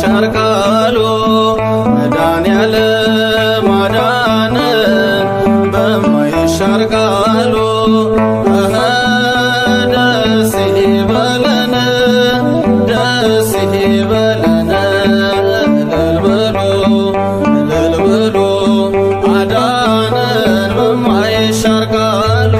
በማይሻር ቃሉ መድኃኔዓለም አዳነን በማይሻር ቃሉ ደስ ይበለን ደስ ይበለን እልል በሉ አዳነን በማይሻር ቃሉ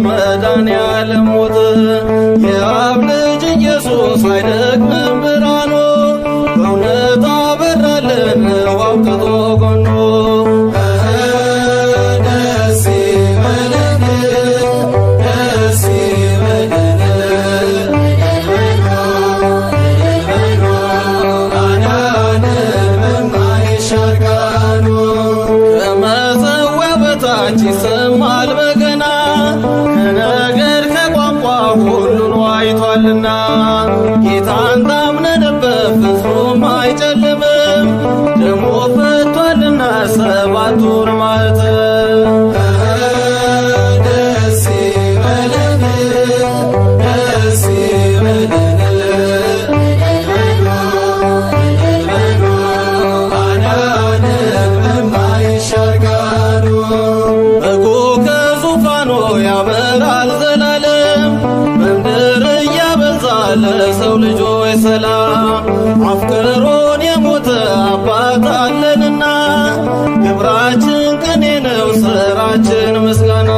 መድኃኔዓለም ሞተ የአብ ልጅ ኢየሱስ አይደክምም ብርሃኑ በእውነት አበራልን አውጥቶ ጎኑ ደስ ይበለን ደስ ይበለን አዳነን በማይሻር ቃሉ ከመሠዊያው በታች ይሰማል በገና ከነገር ከቋንቋ ሁሉን ዋይቷልና ጌታን ታምነንበት ፍጹም አይጨልምም ደሙ ፈቷልና ሰባቱን ማኅተም ደስ ይበለን ደስ ይበለን አዳነን በማይሻር ቃሉ በጉ ከዙፋኑ ያበራል ዘላለም በምድር እያበዛ ለሰው ልጆች ሰላም አፍቅሮን የሞተ አባት አለንና ግብራችን ቅኔ ነው ሥራችን ምስጋና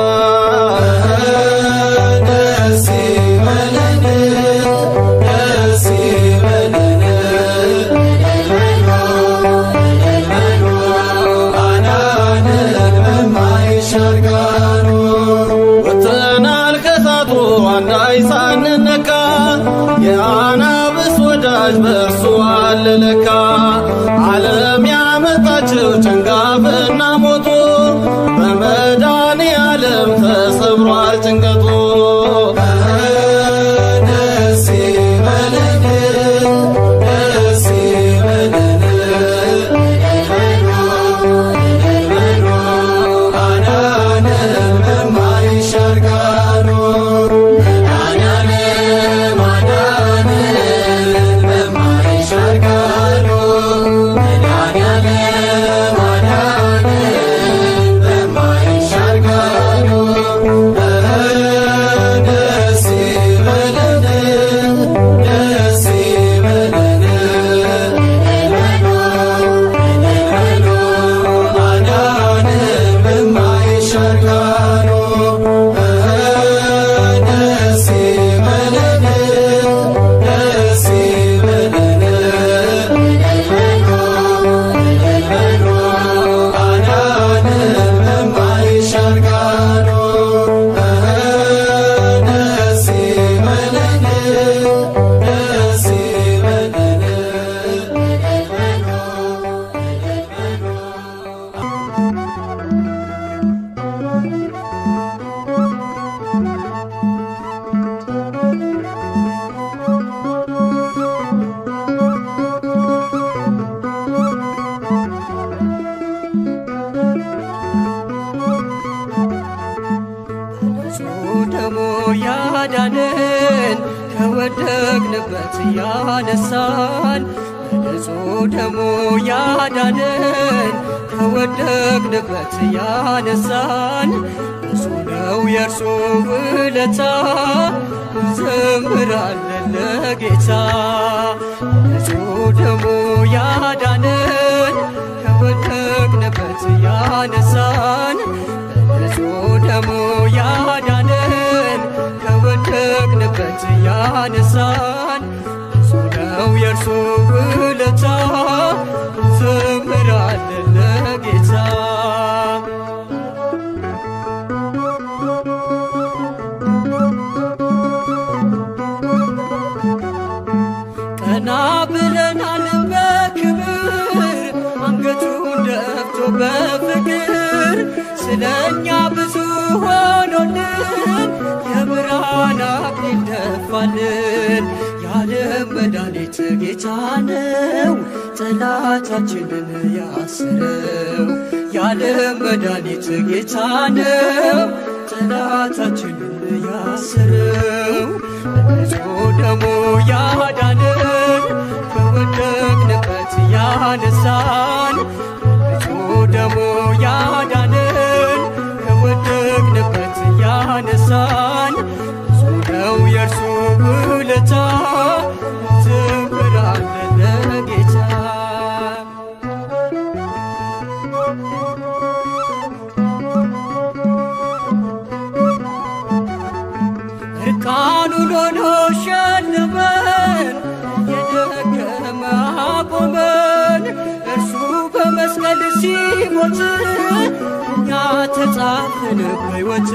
ደስ ይበለን ደስ ይበለን አዳነን በማይሻር ቃሉ ወጥተናል ከእሳቱ አንዳች ሳንነካ የአናብስት ወዳጅ በእርሱ አለ ለካ ዓለም ያመጣችው ጭንጋፍና ሞቱ በመድኃኔዓለም ተሰብሯል ጭንቀቱ ደስ ይበለን ደስ ይበለን አዳነን በማይሻር ቃሉ ደሙ ያዳነን ከወደቅንበት ያነሳን በንጹሕ ደሙ ያዳነን ከወደቅንበት ያነሳን ብዙ ነው የእርሱ ውለታ እንዘምራለን ለጌታ በንጹሕ ደሙ ያዳነን ከወደቅንበት ያነሳን በንጹሕ ደሙ ያዳነን ከወደቅንበት ከወደቅንበት ያነሳን ብዙ ነው የእርሱ ውለታ እንዘምራለን ለጌታ። ቀና ብለናል በክብር አንገቱን ደፍቶ በፍቅር ስለኛ ብዙ ሆኖልን የብርሃን አክሊል ደፋልን። የዓለም መድኃኒት ጌታ ነው ጠላታችንን ያሰረው። የዓለም መድኃኒት ጌታ ነው ጠላታችንን ያሰረው። በንጹሕ ደሙ ያዳነን ከወደቅንበት ያነሳን በንጹሕ ደሙ ያዳነን ከወደቅንበት ያነሳን ብዙ ነው የእርሱ ውለታ እንዘምራለን ለጌታ። እርቃኑን ሆኖ ሸለመን የደከመ አቆመን። እርሱ በመስቀል ሲሞት እኛ ተጻፍን በሕይወት።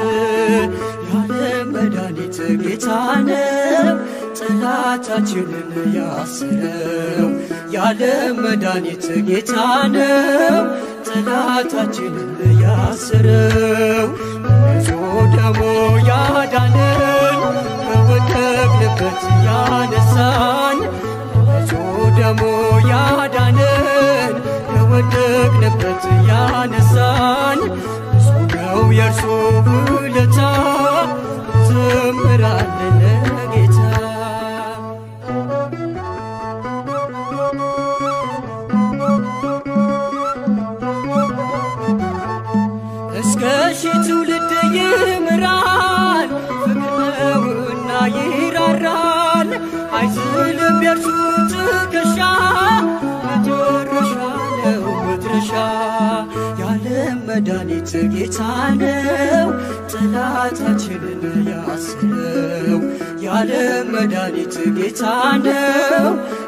የዓለም መድኃኒት ጌታ ነው ጠላታችንን ያሰረው። የዓለም መድኃኒት ጌታ ነው ጠላታችንን ያሰረው። በንጹሕ ደሙ ያዳነን ከወደቅንበት ያነሳን በንጹሕ ደሙ ያዳነን ከወደቅንበት ያነሳን ብዙ ነው የእርሱ ውለታ እንዘምራለን ለጌታ። እስከ ሺህ ትውልድ ይምራል ፍቅር ነውና ይራራል። አይዝልም የእርሱ ትከሻ መጨረሻ ነው መድረሻ። የዓለም መድኃኒት ጌታ ነው ጠላታችንን ያሰረው። የዓለም መድኃኒት ጌታ ነው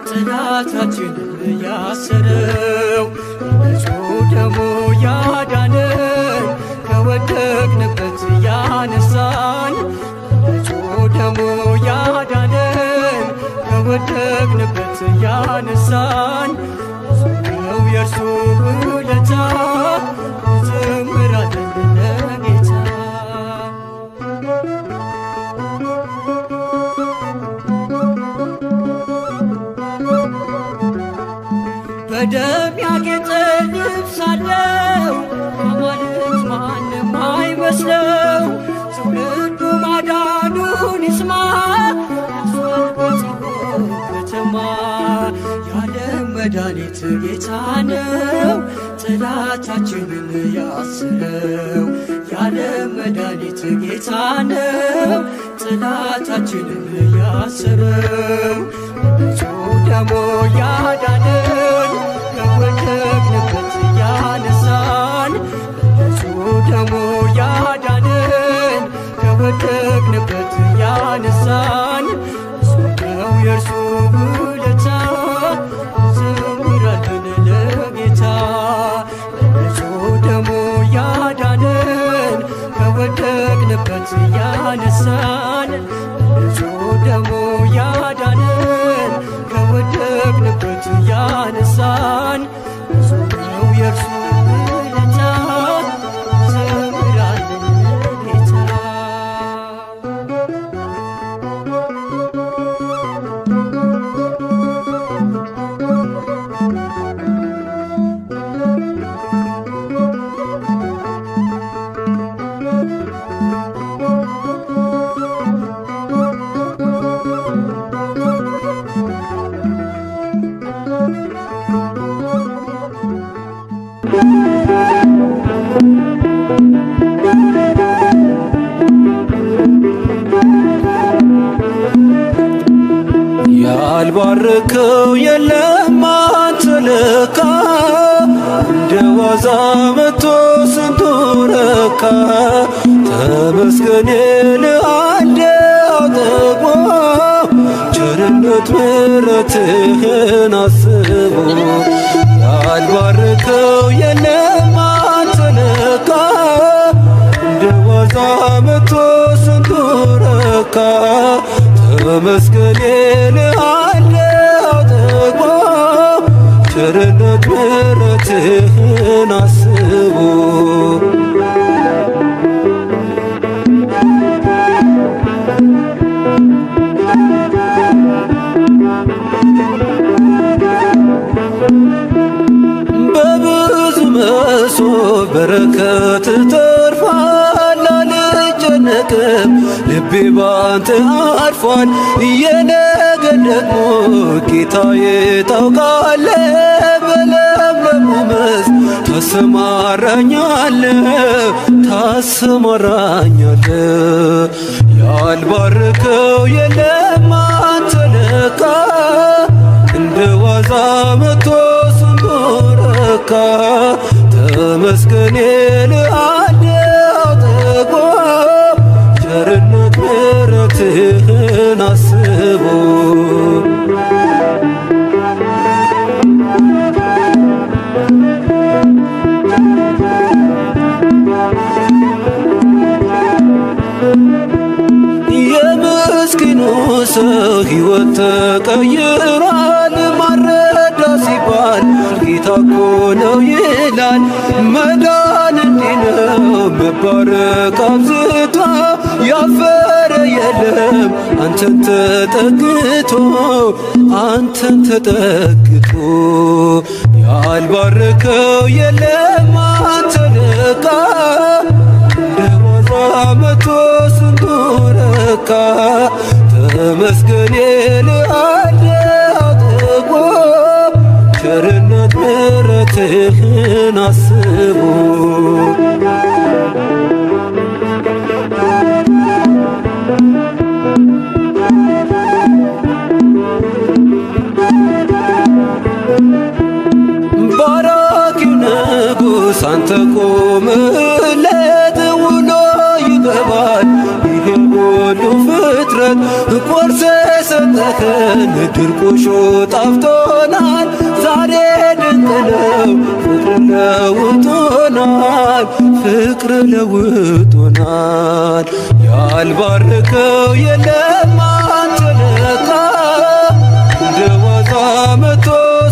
ጠላታችንን ያሰረው። በንጹሕ ደሙ ያዳነን ከወደቅንበት ያነሳን በንጹሕ ደሙ ያዳነን ከወደቅንበት ያነሳን ብዙ ነው የእርሱ ውለታ እንዘምራለን ለጌታ። በደም ያጌጠ ልብስ አለው አማልክት ማንም አይመስለው። ትውልዱ ማዳኑን ይስማ ያስዋል በጽዮን ከተማ። የዓለም መድኃኒት ጌታ ነው ጠላታችንን ያሰረው። የዓለም መድኃኒት ጌታ ነው ጠላታችንን ያሰረው። በንጹሕ ደሙ ያዳነን ከወደቅንበት ያነሳን በንጹሕ ደሙ ያዳነን ከወደቅንበት ያነሳን ብዙ ነው የእርሱ ውለታ እንዘምራለን ለጌታ። በንጹሕ ደሙ ያዳነን ከወደቅንበት ያነሳን በንጹሕ ደሙ ያዳነን ከወደቅንበት ያነሳን ብዙ ነው የእርሱ ውለታ እንዘምራለን ለጌታ። ያልባረከው የለም አንተ ለካ እንደ ዋዛ መቶ ስንቱ ነካ። ተመስገን ልአንዴ አጠግቦ ምሕረትህን አስቦ ያልባረከው የለም አንተ ለካ እንደ ዋዛ መጥቶ ስንቱ ረካ ተመስገን እልሃለሁ ጠግቦ ቸርነት ምሕረትህን አስቦ በብዙ መሶብ በረከት ተርፏል አልጨነቅም ልቤ ባንተ አርፏል የነገን ደግሞ ጌታዬ ታውቃለህ በለምለሙ መስክ ታሰማራኛለህ ያልባረከው የለም አንተ ለካ እንደ ዋዛ መጥቶ ስንቱ ረካ ተመስገን እልሃለሁ ጠግቦ ቸርነት ምሕረትህን አስቦ የምስኪኑ ሰው ሕይወት ተቀይሯል ማረዳ ሲባል ጌታ እኮ ነው ይላል መዳን እንዲህ ነው መባረክ አብዝቶ ያፈረ የለም አንተን ተጠግቶ ያልባረከው የለም አንተ ለካ እንደ ዋዛ መጥቶ ስንቱ ረካ ተመስገን እልሃለሁ ጠግቦ ቸርነት ምሕረትህን አስቦ ባራኪው ንጉሥ አንተ ቆምለት ውሎ ይገባል ይህ ሁሉ ፍጥረት ቆርሰ ሰጠኸን ድርቆሾ ጣፍቶናል ዛሬ ድንቅ ነው ፍቅር ለውጦናል ያልባረከው የለም አንተ ለካ እንደ ዋዛ መጥቶ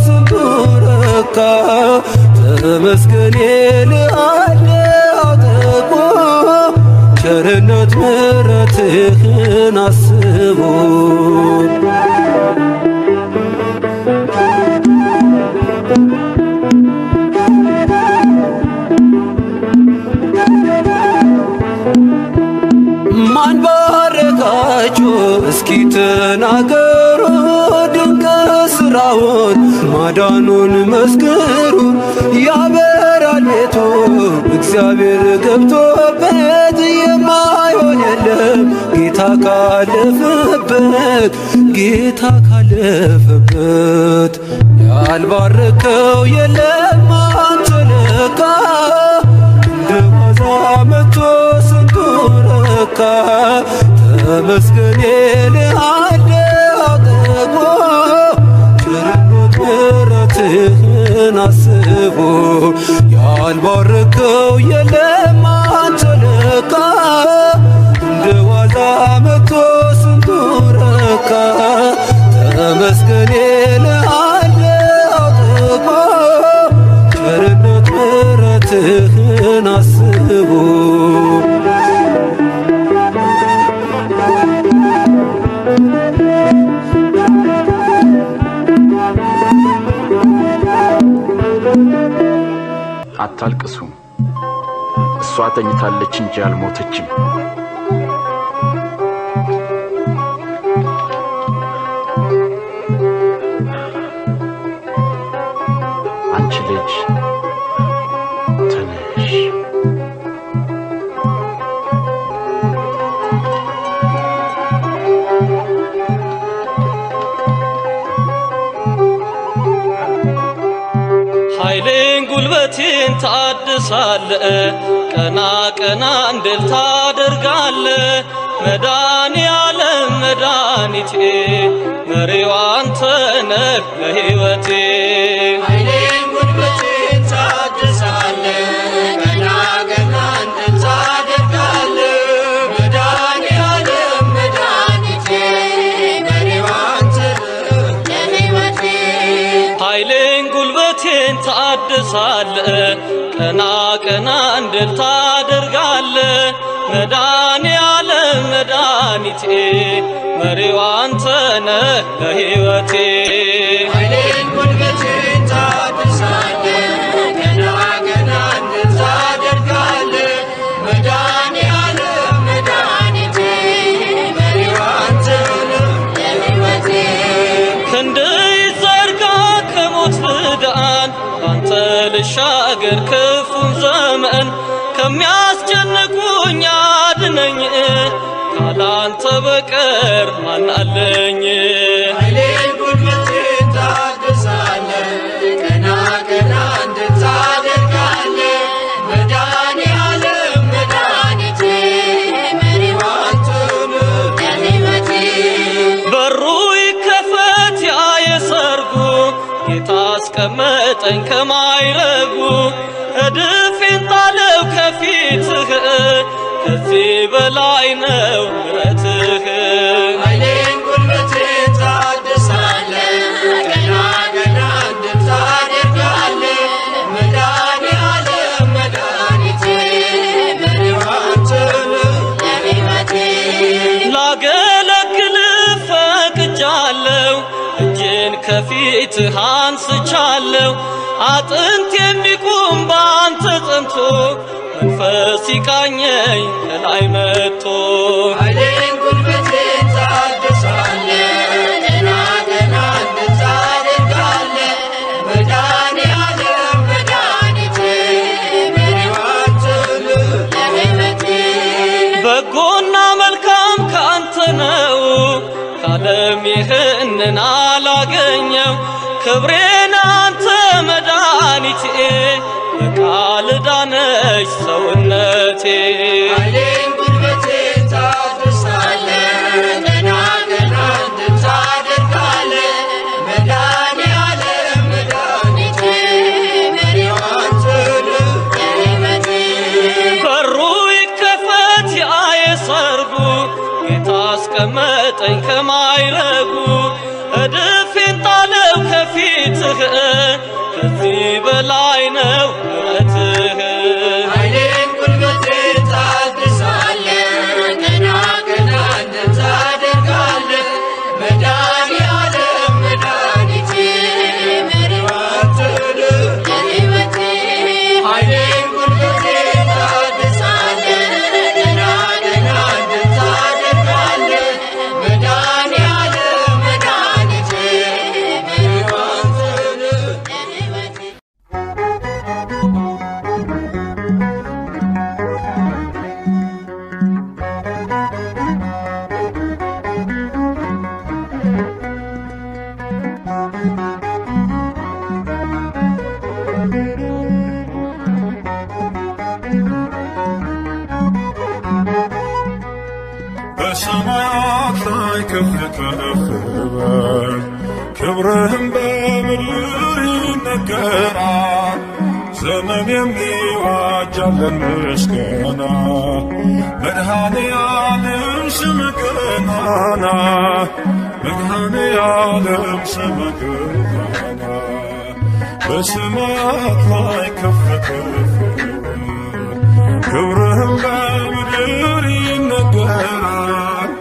ስንቱ ረካ ተመስገን እልሃለሁ ጠግቦ ቸርነት ምሕረትህን አስቦ ማን ባረካችሁ እስኪ ተናገሩ ድንቅ ሥራውን ማዳኑን መስክሩ ያበራል ቤቱ እግዚአብሔር ገብቶበት የማይሆን የለም ጌታ ካለፈበት ያልባረከው የለም አንተ ለካ እንደ ዋዛ መጥቶ ስንቱ ረካ ተመስገን እልሃለሁ ጠግቦ ቸርነት ምሕረትህን አስቦ ያልባረከው የለም አንተ ለካ እንደ ዋዛ መጥቶ ስንቱ ረካ ተመስገን እልሃለሁ ጠግቦ ቸርነት ምሕረትህን አስቦ አታልቅሱ እሷ ተኝታለች እንጂ አልሞተችም አንቺ ልጅ ተነሽ ኃይሌን ጉልበቴን ታድሳለ ቀና ቀና እንድል ታደርጋለ መድኃኔዓለም መድኃኒቴ መሪው አንተ ነህ ለሕይወቴ ኃይሌን ጉልበቴን ታድሳለህ ገና ገና እንድል ታደርጋለህ መድኃኔዓለም መድኃኒቴ መሪው አንተ ነህ ለሕይወቴ ኃይሌን ጉልበቴን ታድሳለህ ቀና ቀና እንድል ታደርጋለህ መድኃኔዓለም መድኃኒቴ መሪው አንተ ነህ ለሕይወቴ ኃይሌን ጉልበቴን ታድሳለህ ገና ገና እንድል ታደርጋለህ መድኃኔዓለም መድኃኒቴ መሪው አንተ ነህ ለሕይወቴ ክንድህ ይዘርጋ ከሞት ልዳን ባንተ ልሻገር ክፉን ዘመን ከሚያስጨንቁኝ አድነኝ ካላንተ በቀር ማን አለኝ ኃይሌን ጉልበቴን ታድሳለህ ቀና ቀና እንድል ታደርጋለህ መድኃኔዓለም መድኃኒቴ መሪው አንተ ነህ ለሕይወቴ በሩ ይከፈት ያ የሰርጉ ጌታ አስቀመጠኝ ከማይረጉ እድፌን ጣለው ከፊትህ ከዚህ በላይ ነው ምሕረትህ ኃይሌን ጉልበቴን ታድሳለህ ቀና ቀና እንድል ታደርጋለህ መድኃኔዓለም መድኃኒቴ መሪው አንተ ነህ ለሕይወቴ ላገለግልህ ፈቅጃለሁ እጄን ከፊትህ አንስቻለሁ አጥንት የሚቁም በአንተ ጸንቶ መንፈስ ሲቃኘኝ ከላይ መጥቶ ኃይሌን ጉልበቴን ታድሳለህ ገና ገና እንድል ታደርጋለህ መድኃኔዓለም መድኃኒቴ መሪው አንተ ነህ ለሕይወቴ በጎና መልካም ከአንተ ነው ከዓለም ይህንን አላገኘው ክብሬን አንተ መድኃኒቴ በቃል ዳነች ሰውነቴ ኃይሌን ጉልበቴን ታድሳለህ ገና ገና እንድል ታደርጋለህ መድኃኔዓለም መድኃኒቴ መሪው አንተ ነህ ለሕይወቴ በሩ ይከፈት ያ የሰርጉ ጌታ አስቀመጠኝ ከማይረጉ እድፌን ጣለው ከፊትህ ከዚህ በላይ ነው ምሕረትህ ኃይሌን ጉልበቴን ታድሳለህ ገና ገና እንድል ታደርጋለህ መድኃኔዓለም መድኃኒቴ መሪው አንተ ነህ ለሕይወቴ ኃይሌን ጉልበቴን ታድሳለህ ገና ገና እንድል ታደርጋለህ መድኃኔዓለም መድኃኒቴ መሪው አንተ ነህ ለሕይወቴ በሰማያት ላይ ከፍ ከፍ በል ክብርህም በምድር ይነገራል ዘመን የሚዋጃለን ምስጋና መድኃኔዓለም ስምህ ገናና መድኃኔዓለም ስምህ ገናና በሰማያት ላይ ከፍ ከፍ በል ክብርህም በምድር ይነገራል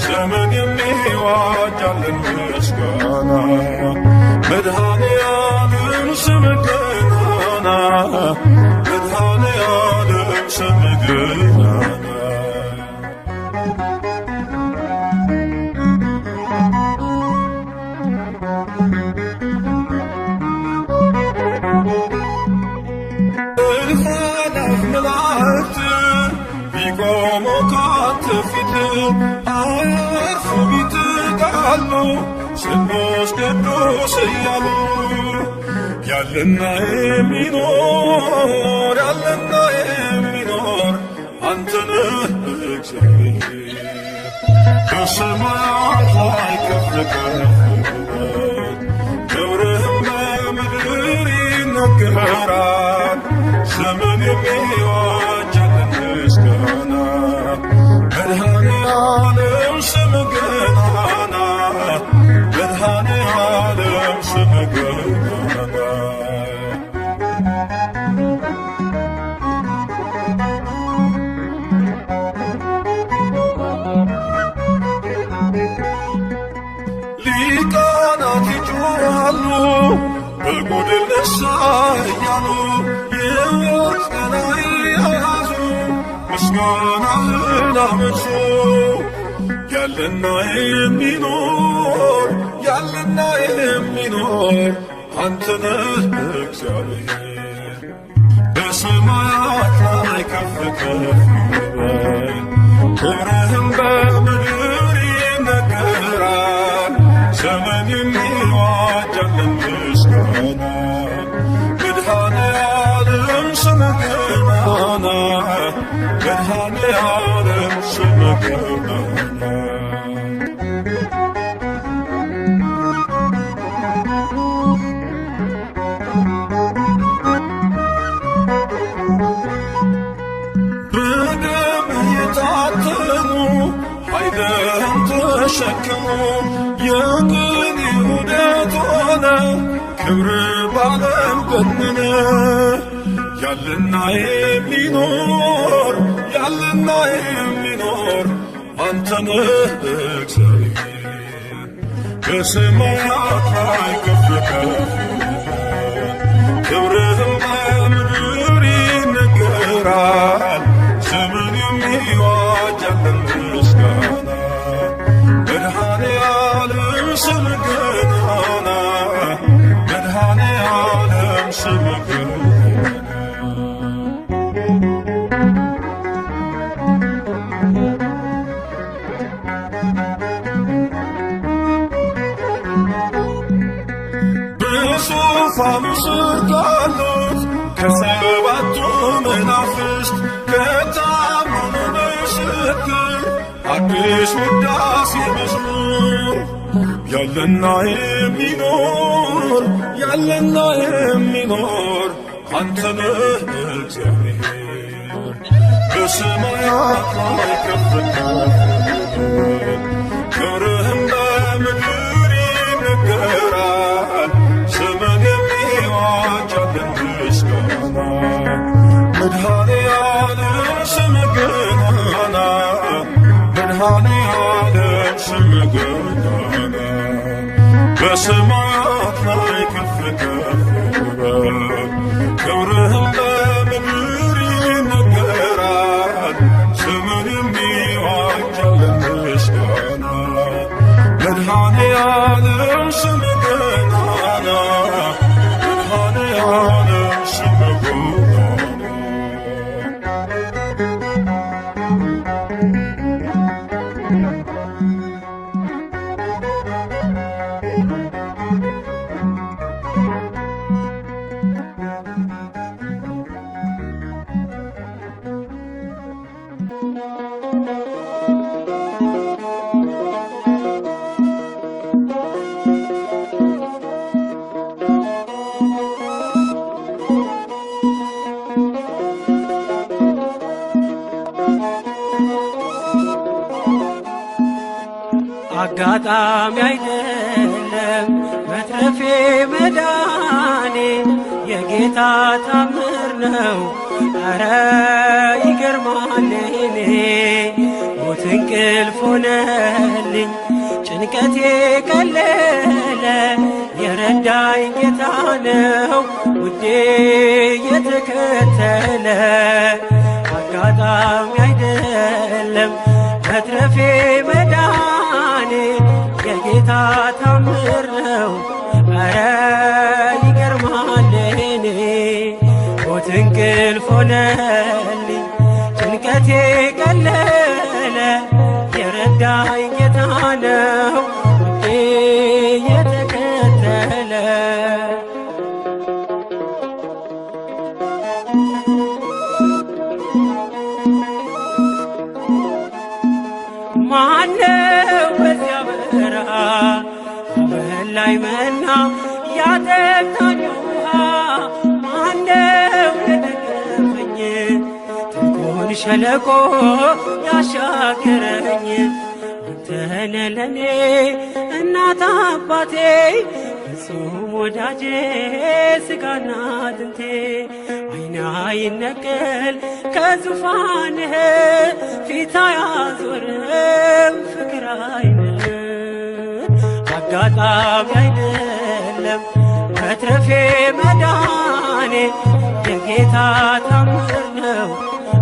ዘመን የሚዋጃለን ምስጋና መድኃኔዓለም ስምህ ገናና መድኃኔዓለም ስምህ ገናና እልፍ መላእክት ቢቆሙ ካንተ ፊት አያርፉ ቢትጋሉ ስሉስ ቅዱስ እያሉ ያለና የሚኖር አንተ ነህ እግዚአብሔር በሰማያት ላይ ከፍ ከፍ በል ክብርህም በምድር ይነገራል። ዘመን የሚዋጃልን ምስጋና መድኃኔዓለም ስምህ ገናና መድኃኔዓለም ስምህ ገናና ሊቃናት ይጮኻሉ በጎድን ነሣ እያሉ የሕይወት ጥላ የያዙ ምስጋናህን አመጹ። ያለና የሚኖር ያለና የሚኖር አንተ ነህ እግዚአብሔር። በሰማያት ላይ ከፍ ከፍ በል ክብርህም በምድር ይነገራል። ዘመን የሚዋጃልን ምስጋና መድኃኔዓለም ስምህ ገናና መድኃኔዓለም ስምህ ገናና በደምህ የታተሙ ኃይልህን ተሸከሙ የቅኔ ውደት ሆነ ክብር ባለም ገነነ። ያለና የሚኖር ያለና የሚኖር አንተ ነህ እግዚአብሔር። በሰማያት ላይ ከፍ ከፍ ክብርህም በምድር ይነገራል። ዘመን የሚዋጃልን ምስጋና መድኃኔዓለም ስምህ ገናና መድኃኔዓለም ስምህ ገናና በዙፋኑ ስር ካሉት ከሰባቱ መናፍስት ከታመኑ ምስክር አዲስ ውዳሴ መዝሙር ያለና የሚኖር ያለና የሚኖር አንተ ነህ እግዚአብሔር። በሰማያት ላይ ከፍ ከፍ ክብርህም በምድር ይነገራል። ዘመን የሚዋጃልን ምስጋና መድኃኔዓለም ስምህ ገናና መድኃኔዓለም ስምህ ገናና በሰማያት ላይ ከፍ ከፍ በል ክብርህም በምድር ይነገራል። ዘመን የሚዋጃልን ምስጋና መድኃኔዓለም ስምህ ገናና መድኃኔዓለም ስምህ ገናና አጋጣሚ አይደለም መትረፌ መዳኔ የጌታ ታምር ነው። ኧረ ይገርማል እኔ ሞት እንቅልፍ ሆነልኝ ጭንቀቴ ቀለለ የረዳኝ ጌታ ነው ውዴ የተከተለ። አጋጣሚ አይደለም መትረፌ መዳኔ የጌታ ታምር ነው። ኧረ ይገርማል እኔ ሞት እንቅልፍ ሆነልኝ ጭንቀቴ ቀለለ የረዳኝ ጌታ ነው ውዴ የተከተለ። ማነው ከላይ መና ያጠጣኝ ውሃ ማነው የደገፈኝ ጥልቁን ሸለቆ ያሻገረኝ አንተነ ለኔ እናት አባቴ ፍጹም ወዳጄ ሥጋና አጥንቴ ዓይኔ አይነቀል ከዙፋንህ ፊት አያዞርም ፍቅር አይንህ አጋጣሚ አይደለም መትረፌ መዳኔ የጌታ ታምር ነው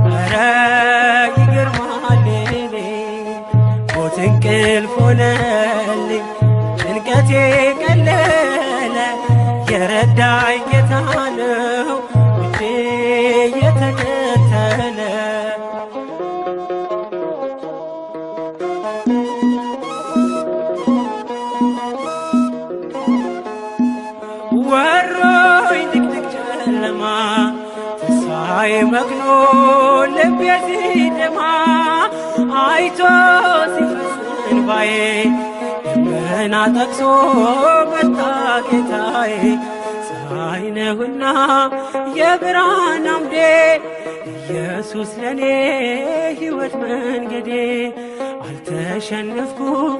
ኧረ ይገርማል እኔ ሞት እንቅልፍ ሆነልኝ ጭንቀቴ ቀለለ የረዳኝ ጌታ ነው ውዴ የተከተለ ወሮኝ ድቅድቅ ጨለማ ተስፋዬ መክኖ ልቤ ሲደማ አይቶ ሲፈስ እንባዬ ደመና ጠቅሶ መጣ ጌታዬ ፀሐይ ነህና የብርሃን አምዴ ኢየሱስ ለኔ ሕይወት መንገዴ አልተሸነፍኩም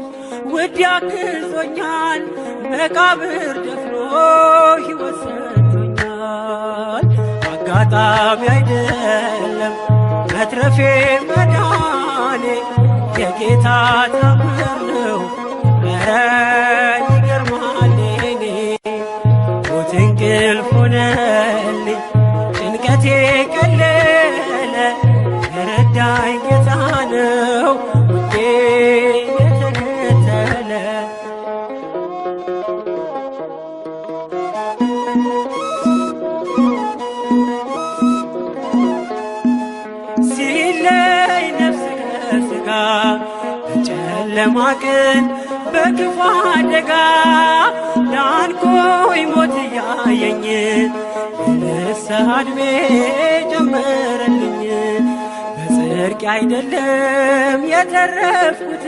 ውድ ያግዞኛል መቃብር ደፍኖ ሕይወት ሰጥቶኛል አጋጣሚ አይደለም መትረፌ መዳኔ የጌታ ታምር ነው ኧረ ይገርማል እኔ ሞት እንቅልፍ ሆነልኝ ጭንቀቴ ቀለለ የረዳኝ ጌታ ነው ውዴ የተከተለ ሲለይ ነፍስ ከሥጋ በጨለማ ቀን በክፉ አደጋ ዳንኩኝ ሞት እያየኝ የንስሐ ዕድሜ ጀመረልኝ በጽድቅ አይደለም የተረፍኩት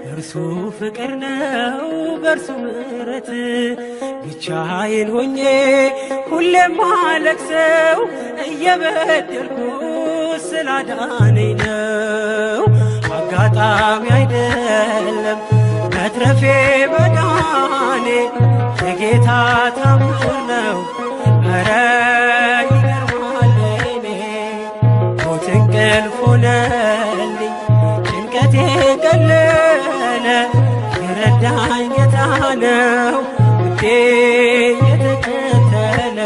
በእርሱ ፍቅር ነው በእርሱ ምሕረት ብቻዬን ሆኜ ሁሌም ማለቅሰው እየበደልኩ ስላዳነኝ ነው አጋጣሚ አይደለም መትረፌ መዳኔ የጌታ ታምር ነው ኧረ ይገርማል እኔ ሞት እንቅልፍ ሆነልኝ ጭንቀቴ ቀለለ የረዳኝ ጌታ ነው ውዴ የተከተለ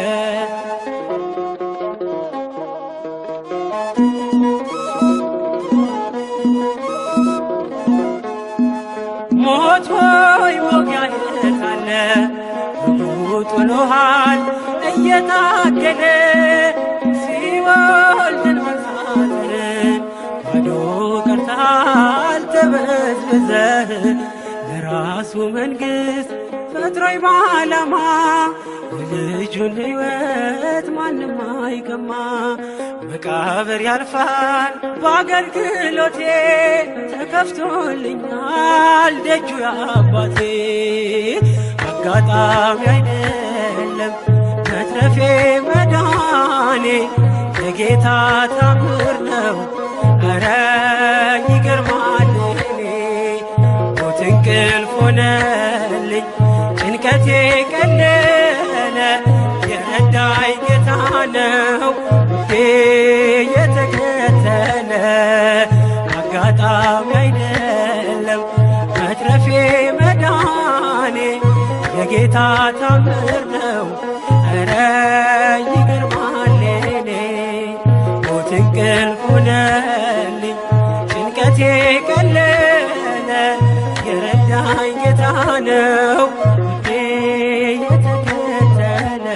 ሞት ሆይ ሞጊያ የታለ ጥሎሃል እየታገለ ሲኦል ድል መንሳትን ባዶ ቀርተሃል ተበዝብዘህ ለራሱ መንግሥት ፈጥሮኝ በዓላማ የልጁን ሕይወት ማንም አይቀማ መቃብር ያልፋል በአገልግሎቴ ተከፍቶልኛል ደጁ የአባቴ አጋጣሚ አይደለም መትረፌ መዳኔ የጌታ ታምር ነው ኧረ ይገርማል እኔ ሞት እንቅልፍ ሆነልኝ ጭንቀቴ ቀለለ የረዳኝ ጌታ ነው ውዴ የተከተለ አጋጣሚ አይደለም መትረፌ መዳኔ የጌታ ታምር ነው ኧረ ይገርማል እኔ ሞት እንቅልፍ ሆነልኝ ጭንቀቴ ቀለለ የረዳኝ ጌታ ነው ውዴ የተከተለ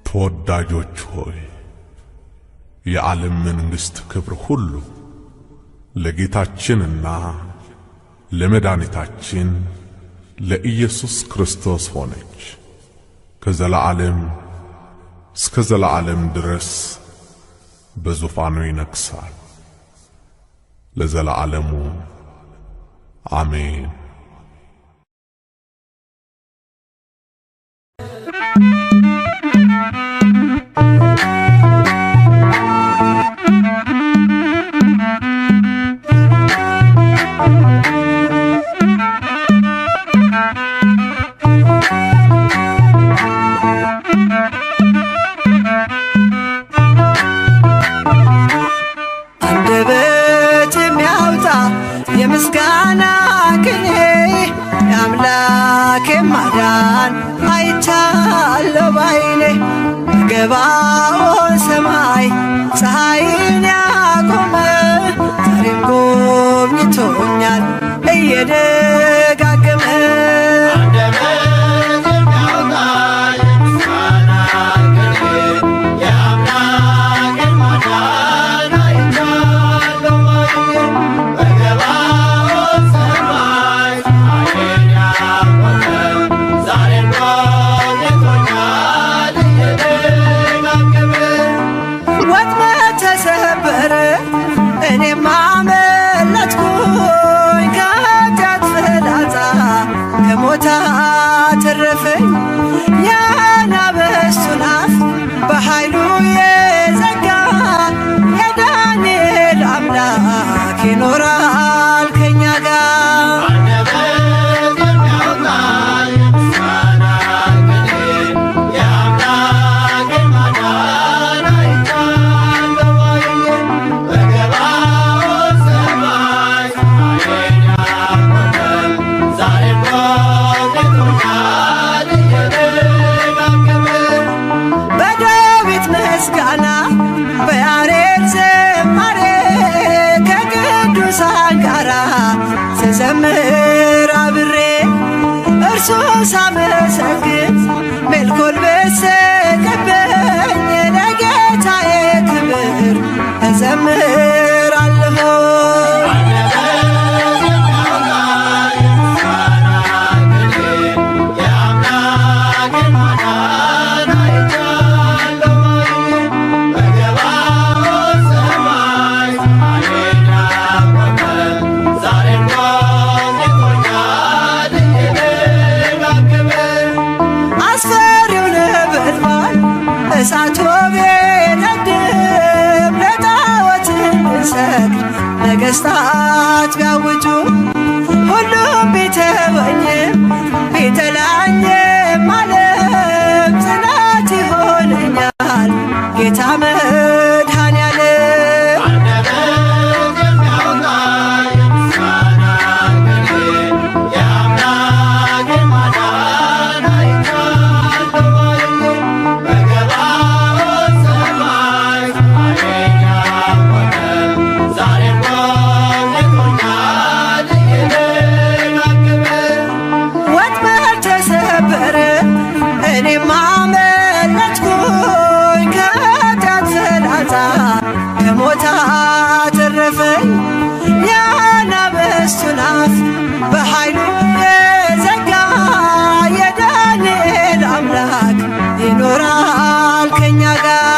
ተወዳጆች ሆይ የዓለም መንግሥት ክብር ሁሉ ለጌታችንና ለመድኃኒታችን ለኢየሱስ ክርስቶስ ሆነች። ከዘላለም እስከ ዘላለም ድረስ በዙፋኑ ይነግሣል ለዘላለሙ አሜን። አንደበት የሚያወጣ የምስጋና ቅኔ የአምላኬ ማዳን አይቻለሁ ባይኔ ገባኦን ሰማይ ፀሐይን ያቆመ ዛሬም ጎብኝቶኛል እየደጋገመ እኔም አመለጥኩኝ ከኃጢአት ፍላጻ ከሞት አተረፈኝ የአናብስቱን አፍ በኃይሉ የዘጋ የዳንኤል አምላክ ይኖራል ከእኛ ጋር። ምስጋና በያሬድ ዝማሬ ከቅዱሳን ጋራ ስዘምር አብሬ እርሱን ሳመሰግን ሜልኮል በሰቀበኝ ለጌታዬ ክብር እዘምራለሁ። እሳቱ ቢነድም ለጣዖት እንድንሰግድ ነገሥታት ቢያውጁ ሁሉም ቢተወኝም ቢጠላኝም ዓለም ጽናት ይሆነኛል ጌታ መድኃኔዓለም። እኔም አመለጥኩኝ ከኃጢአት ፍላጻ ከሞት አተረፈኝ የአናብስቱን አፍ በኃይሉ የዘጋ የዳንኤል አምላክ ይኖራል ከእኛ ጋር።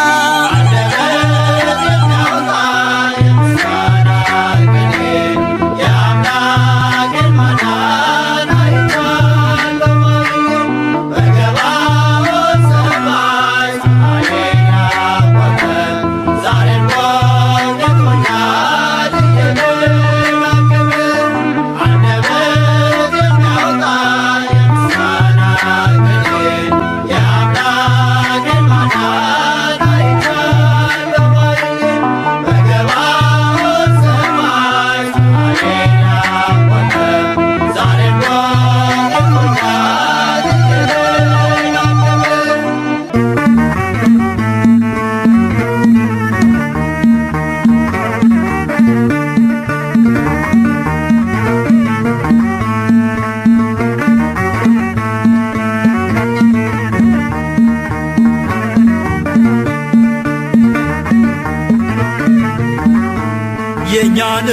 የኛን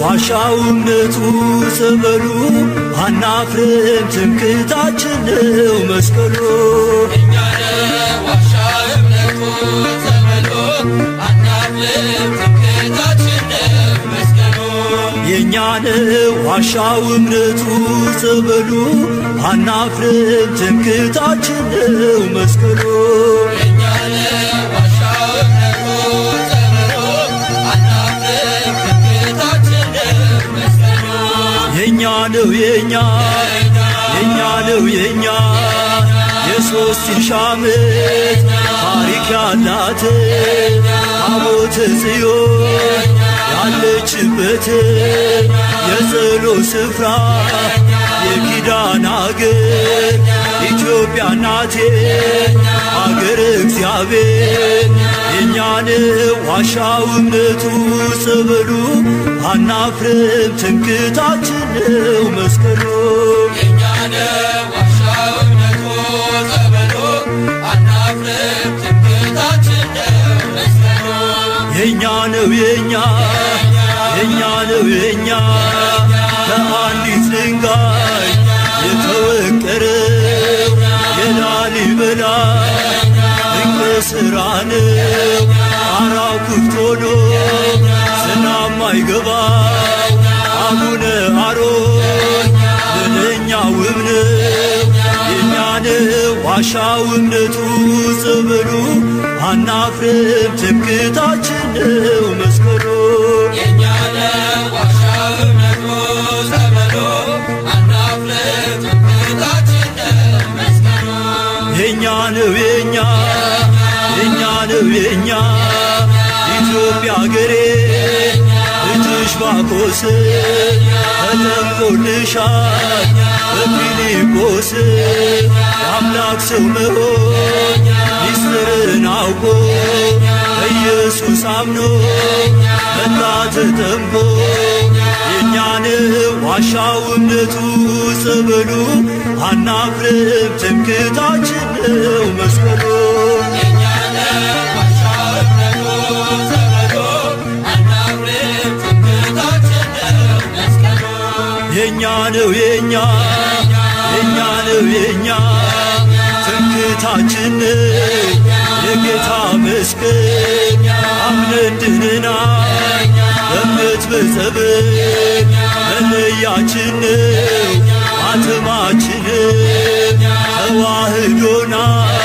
ዋሻውነቱ ሰበሉ አናፍርም ትምክህታችን ነው መስቀሉ የእኛ ነው ዋሻው እምነቱ ጸበሉ አናፍርም ትምክህታችን ነው መስቀሉ የኛ ነው የኛ ነው የኛ የሶስት ሺህ ዓመት ታሪክ ያላት ታቦተ ጽዮን ያለችበት የጸሎት ስፍራ የኪዳን አገር ኢትዮጵያ ናቴ አገር እግዚአብሔር የኛ ነው ዋሻው እምነቱ ጸበሉ አናፍርም ትምክህታችን ነው መስቀሉ የኛ ነው ዋሻው እምነቱ ጸበሉ አናፍርም ትምክህታችን ነው መስቀሉ የኛ ነው የኛ ነው የኛ ከአንዲት ድንጋይ የተወቀረው የላሊበላ ድንቅ ሥራ ነው ጣራው ክፍት ሆኖ ዝናብ ማይገባው አቡነ አሮን ለእኛ ውብ ነው የኛ ነው ዋሻው እምነቱ ጸበሉ አናፍርም ትምክህታችን ነው መስቀሉ የኛ ነው ዋሻው እምነቱ ጸበሉ አናፍርም ትምክህታችን ነው መስቀሉ የኛ ነው የኛ ነው የኛ ኢትዮጵያ አገሬ ልጅሽ ባኮስ ተጠምቆልሻል በፊልጶስ የአምላክ ሰው መሆን ሚስጥርን አውቆ ኢየሱስ አምኖ መጣ ተጠምቆ የኛ ነው ዋሻው እምነቱ ጸበሉ አናፍርም ትምክህታችን ነው መስቀሉ የኛ ነው ዋሻው እምነቱ ጸበሉ አናፍርም ትምክህታችን ነው መስቀሉ የኛ ነው የኛ ነው የኛ ትምክህታችን የጌታ መስቀል አምነን ድነናል በእምነት በጸበል መለያችን ነው ማተማችን ተዋህዶናል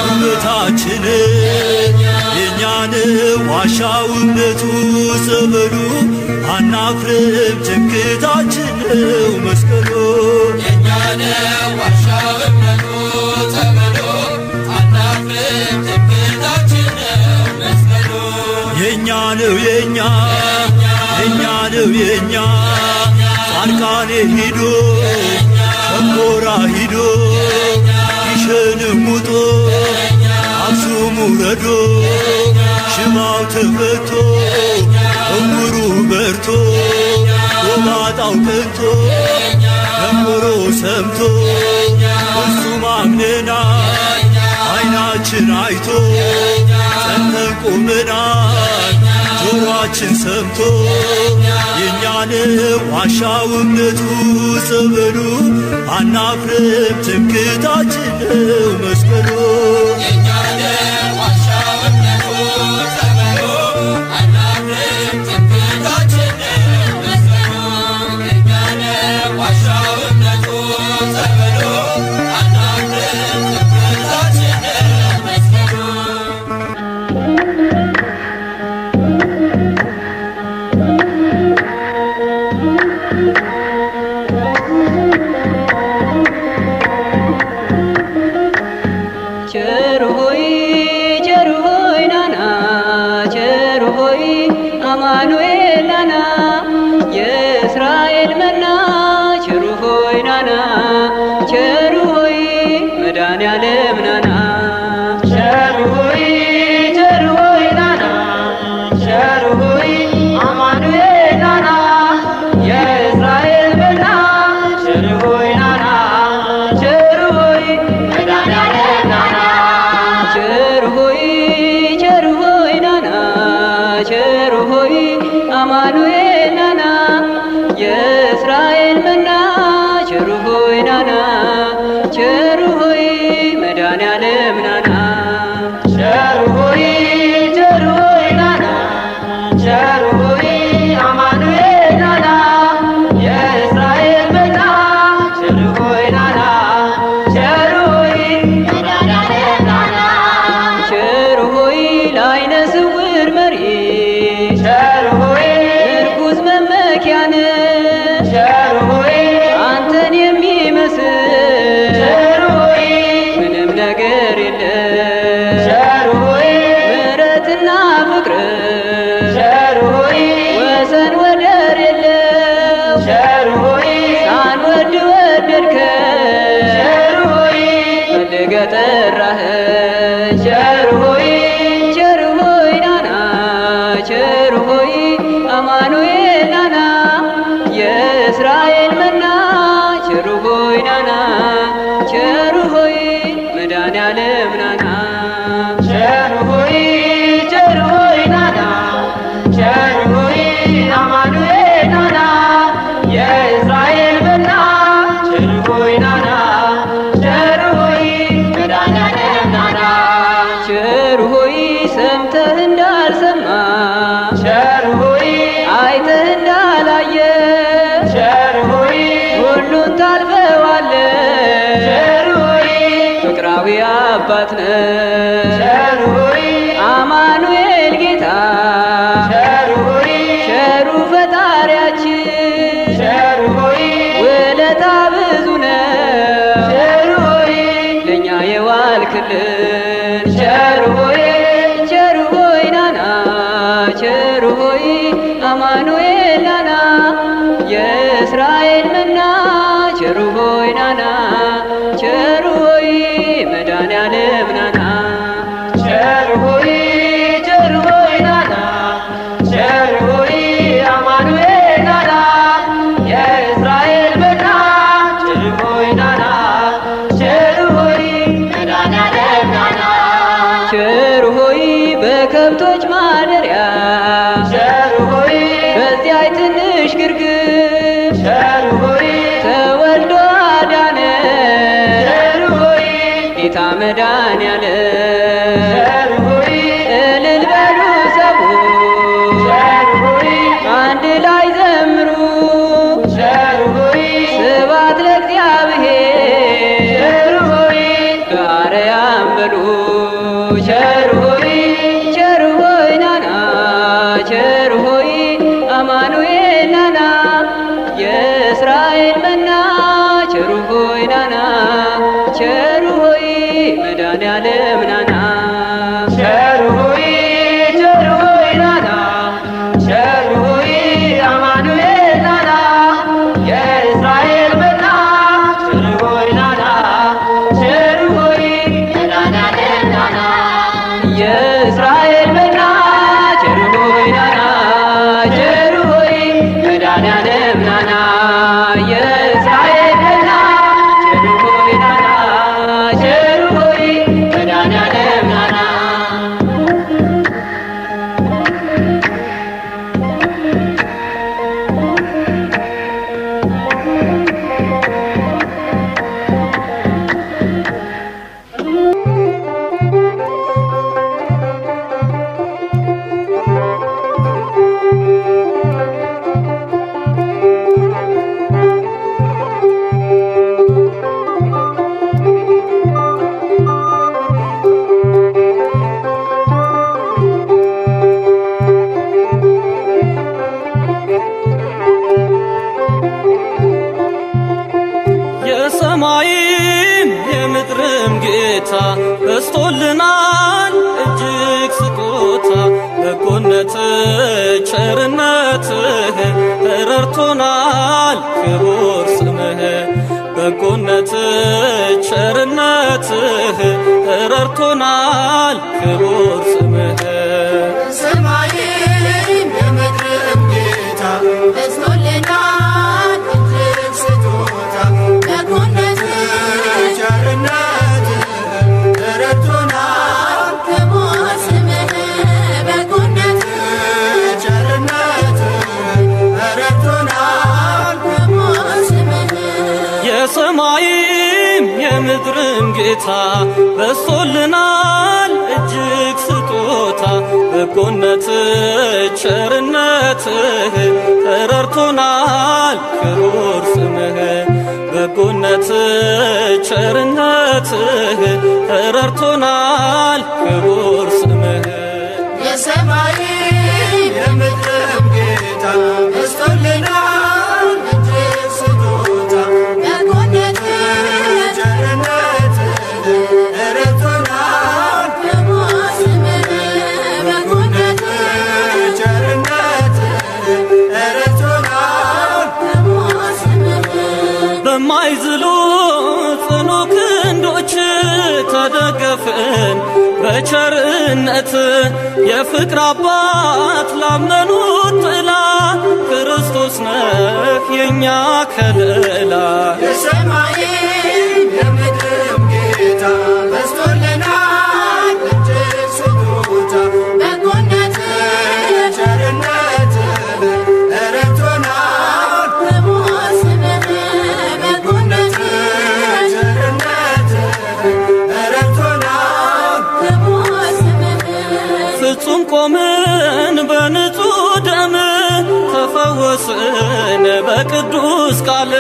ውበታችን የኛ ነው ዋሻው እምነቱ ጸበሉ አናፍርም ትምክህታችን ነው መስቀሉ የኛ ነው ዋሻው እምነቱ ጸበሉ አናፍርም ትምክህታችን ነው መስቀሉ የኛ ነው የኛ ነው የኛ ጻድቃኔ ሂዶ ሸንኮራ ሂዶ ጊሸንም ውጦ አክሱም ውረዶ ሽባው ተፈቶ እውሩ በርቶ ጎባጣው ቀንቶ ደንቆሮ ሰምቶ እሱም አምነናል ዓይናችን አይቶ ጸንተን ቆመናል ጆሮአችን ሰምቶ የኛ ነው ዋሻው እምነቱ ጸበሉ አናፍርም ትምክህታችን ነው መስቀሉ የኛ ነው ዋሻው እምነቱ ጸበሉ አናፍርም ትምክህታችን ነው መስቀሉ የኛ ነው ዋሻው እምነቱ ጸበሉ አናፍርም ትምክህታችን ነው መስቀሉ አማኑኤል ናና የእስራኤል መና ቸሩ ሆይ ናና ቸሩ ሆይ መድኃኔዓለም ናና ቸሩ ሆይ ናና ቸሩ ሆይ አማኑኤል ናና የእስራኤል መና ቸሩ ሆይ ናና ቸሩ ሆይ መድኃኔዓለም ናና ቸሩ ሆይ ናና ቸሩ ሆይ አማኑኤል ናና የእስራኤል መና ቸሩ ሆይ መድኃኔዓለም ናና ቸሩ ሆይ ቸሩ ሆይ ናና ቸሩ ሆይ አማኑኤል ናና የእስራኤል መና ቸሩ ሆይ ናና ቸሩ ሆይ መድኃኔዓለም ናና ቸሩ ሆይ ለዓይነ ስውር መሪ ቸሩ ሆይ እርጉዝ መመኪያን ቸሩ ሆይ አንተን የሚመስል ቸሩ ሆይ ምንም ነገር የለም ቸሩ ሆይ ምሕረትና ፍቅር ቸሩ ሆይ ወሰን ወደር የለው ቸሩ ሆይ ሳንወድ ወደድከን ቸሩ ሆይ ፈልገህ ጠራኸን ቸሩ ሆይ ቸሩ ሆይ ናና ቸሩ ሆይ አማኑኤል ናና የእስራኤል መና ቸሩ ሆይ ናና ቸሩ ሆይ መድኃኔዓለም ናና ቸሩ ሆይ ቸሩ ሆይ ናና ቸሩ ሆይ አማኑኤል ናና የእስራኤል መና ቸሩ ሆይ ናና ቸሩ ሆይ መድኃኔዓለም ናና ቸሩ ሆይ ሰምተህ እንዳልሰማ ቸሩ ሆይ አይተህ እንዳላየ ቸሩ ሆይ ሁሉን ታልፈዋለህ ቸሩ ሆይ ፍቅራዊ አባት ነህ ቸሩ ሆይ አማኑኤል ጌታ ቸሩ ሆይ ቸሩ ፈጣሪያችን ቸሩ ሆይ ውለታ ብዙ ነው ቸሩ ሆይ ለእኛ የዋልክልን ቸሩ ሆይ ቸሩ ሆይ ናና ቸሩ ሆይ አማኑኤል ናና የእስራኤል መና ቸሩ ሆይ ናና ቸሩ ሆይ መድኃኔዓለም ናና ቸሩ ሆይ ቸሩ ሆይ ናና ቸሩ ሆይ አማኑኤል ናና የእስራኤል መና ቸሩ ሆይ ናና ቸሩ ሆይ መድኃኔዓለም ናና ቸሩ ሆይ በከብቶች ማደሪያ ቸሩ ሆይ በዚያች ትንሽ ግርግም ቸሩ ሆይ ተወልዶ አዳነ ቸሩ ሆይ ጌታ መድኃኔዓለም ቸሩ ሆይ እልል በሉ ሰዎች ቸሩ ሆይ አንድ ላይ ዘምሩ ቸሩ ሆይ ስብሐት ለእግዚአብሔር ቸሩ ሆይ በአርያም በሉ ቸሩ ሆይ ቸሩ ሆይ ናና ቸሩ ሆይ አማኑኤል ናና የእስራኤል መና ቸሩ ሆይ ናና ቸሩ ሆይ መድኃኔዓለም ናና ቸሩ ሆይ ቸሩ ሆይ ናና ቸሩ ሆይ አማኑኤል ናና የእስራኤል መና ቸሩ ሆይ ናና ቸሩ ሆይ መድኃኔዓለም ናና የእስራኤል መና ቸሩ ሆይ ናና ቸሩ ሆይ መድኃኔዓለም ናና የእስራኤል መና ቸሩ ሆይ ናና ቸሩ ሆይ መድኃኔዓለም ናና የሰማይም የምድርም ጌታ በስቶልናል እጅግ ስጦታ በጎነትህ ቸርነትህ ረድቶናል ክቡር ስምህ በጎነትህ ቸርነትህ ረድቶናል ክቡር ስምህ ሰማይም የምድርም ጌታ በስቶልናል እጅግ ስጦታ በጎነትህ ቸርነትህ ረድቶናል ክቡር ስምህ በጎነትህ ቸርነትህ ረድቶናል ክቡር ስምህ የሰማይም የምድርም ጌታ በዝቶልናል እጅግ ስጦታ በጎነትህ ቸርነትህ ረድቶናል ክቡር ስምህ በጎነትህ ቸርነትህ ረድቶናል ክቡር ስምህ የሰማይ የምድርም ጌታ በዝቶልናል እጅግ ስጦታ በጎነትህ ቸርነትህ ረድቶናል ክቡር ስምህ በጎነትህ ቸርነትህ ረድቶናል ክቡር ስምህ በማይዝሉ ጽኑ ክንዶች ተደገፍን በቸርነት የፍቅር አባት ላመኑት ጥላ ክርስቶስ ነህ የኛ ከለላ የሰማይ የምድርም ጌታ በዝቶልናል እጅግ ስጦታ በጎነትህ ቸርነትህ ረድቶናል ክቡር ስምህ በጎነትህ ቸርነትህ ረድቶናል ክቡር ስምህ ፍጹም ቆምን በንጹሕ ደም ተፈወስን በቅዱስ ቃል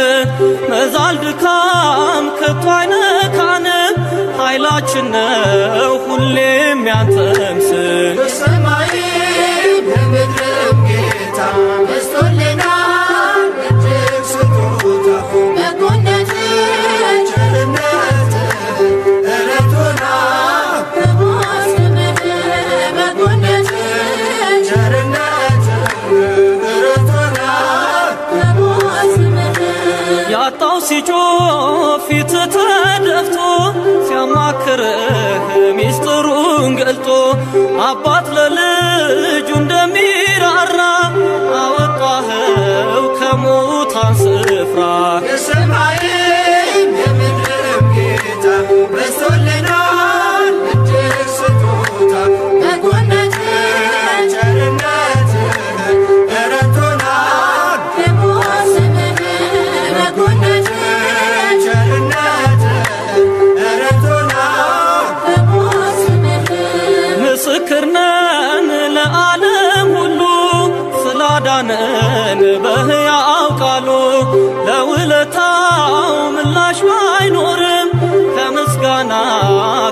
መዛል ድካም ከቶ አይነካንም ኃይላችን ነው ሁሌም ያንተም ስም የሰማይ የምድርም ጌታ በዝቶልናል እጅግ ስጦታ በጎነትህ ቸርነትህ ረድቶናል ክቡር ስምህ በጎነትህ ቸርነትህ ረድቶናል ክቡር ስምህ ያጣው ሲጮህ ፊት ተደፍቶ ሲያማክርህ ሚስጥሩን ገልጦ አባት ለልጁ እንደሚራራ አወጣኸው ከሙታን ስፍራ የሰማይ የምድርም ጌታ በዝቶልናል እጅግ ስጦታ በጎነትህ ቸርነትህ ረድቶናል ክቡር ስምህ በጎነትህ ቸርነትህ ረድቶናል ክቡር ስምህ ምስክር ነን ለዓለም ሁሉ ስላዳነን በሕያው ቃሉ ለውለታው ምላሽ ባይኖርም ከምስጋና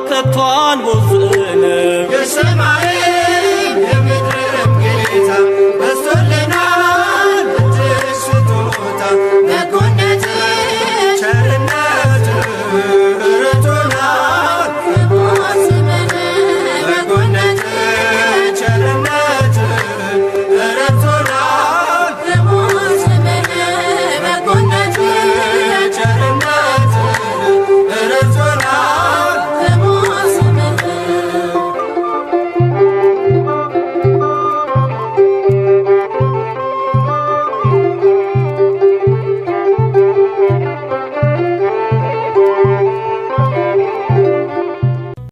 ከቶ አንቦዝንም የሰማይ